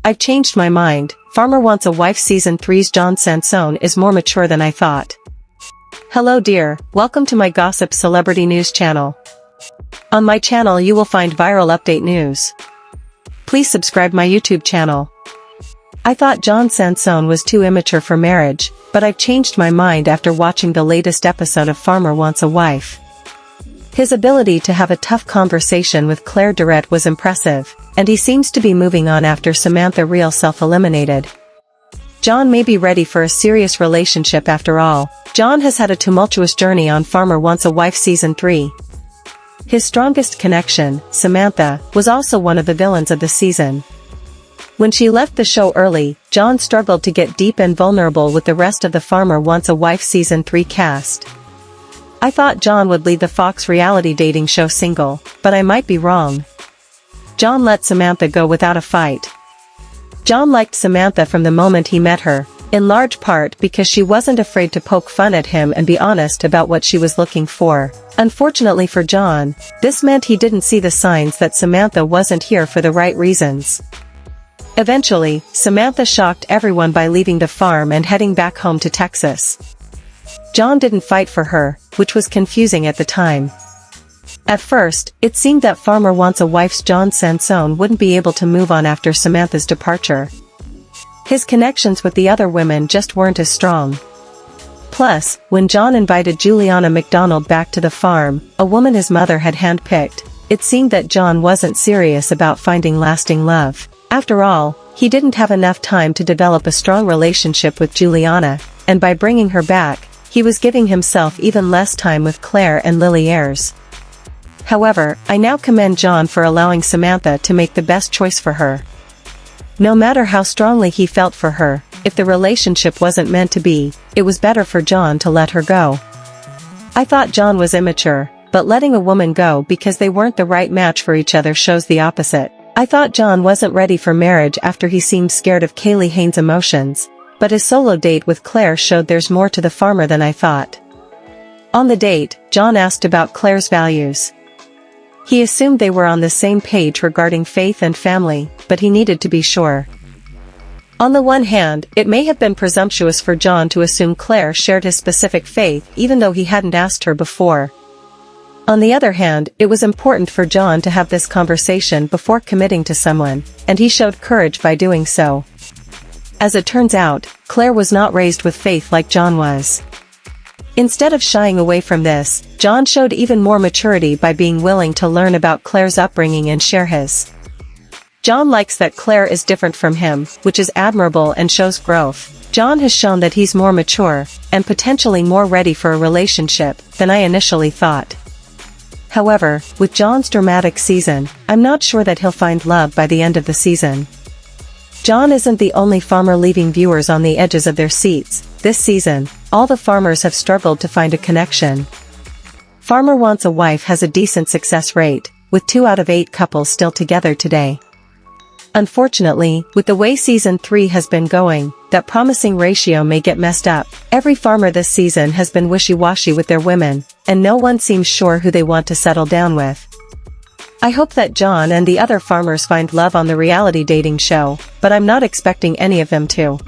I've changed my mind. Farmer Wants a Wife Season 3's John Sansone is more mature than I thought. Hello dear, welcome to my gossip celebrity news channel. On my channel you will find viral update news. Please subscribe my YouTube channel. I thought John Sansone was too immature for marriage, but I've changed my mind after watching the latest episode of Farmer Wants a Wife. His ability to have a tough conversation with Claire Dirette was impressive, and he seems to be moving on after Samantha Riehl self-eliminated. John may be ready for a serious relationship after all. John has had a tumultuous journey on Farmer Wants a Wife Season 3. His strongest connection, Samantha, was also one of the villains of the season. When she left the show early, John struggled to get deep and vulnerable with the rest of the Farmer Wants a Wife Season 3 cast. I thought John would leave the Fox reality dating show single, but I might be wrong. John let Samantha go without a fight. John liked Samantha from the moment he met her, in large part because she wasn't afraid to poke fun at him and be honest about what she was looking for. Unfortunately for John, this meant he didn't see the signs that Samantha wasn't here for the right reasons. Eventually, Samantha shocked everyone by leaving the farm and heading back home to Texas. John didn't fight for her, which was confusing at the time. At first, it seemed that Farmer Wants a Wife's John Sansone wouldn't be able to move on after Samantha's departure. His connections with the other women just weren't as strong. Plus, when John invited Juliana McDonald back to the farm, a woman his mother had handpicked, it seemed that John wasn't serious about finding lasting love. After all, he didn't have enough time to develop a strong relationship with Juliana, and by bringing her back, he was giving himself even less time with Claire and Lily Ayres. However, I now commend John for allowing Samantha to make the best choice for her. No matter how strongly he felt for her, if the relationship wasn't meant to be, it was better for John to let her go. I thought John was immature, but letting a woman go because they weren't the right match for each other shows the opposite. I thought John wasn't ready for marriage after he seemed scared of Kaylee Haynes' emotions, but his solo date with Claire showed there's more to the farmer than I thought. On the date, John asked about Claire's values. He assumed they were on the same page regarding faith and family, but he needed to be sure. On the one hand, it may have been presumptuous for John to assume Claire shared his specific faith even though he hadn't asked her before. On the other hand, it was important for John to have this conversation before committing to someone, and he showed courage by doing so. As it turns out, Claire was not raised with faith like John was. Instead of shying away from this, John showed even more maturity by being willing to learn about Claire's upbringing and share his. John likes that Claire is different from him, which is admirable and shows growth. John has shown that he's more mature, and potentially more ready for a relationship, than I initially thought. However, with John's dramatic season, I'm not sure that he'll find love by the end of the season. John isn't the only farmer leaving viewers on the edges of their seats. This season, all the farmers have struggled to find a connection. Farmer Wants a Wife has a decent success rate, with 2 out of 8 couples still together today. Unfortunately, with the way Season 3 has been going, that promising ratio may get messed up. Every farmer this season has been wishy-washy with their women, and no one seems sure who they want to settle down with. I hope that John and the other farmers find love on the reality dating show, but I'm not expecting any of them to.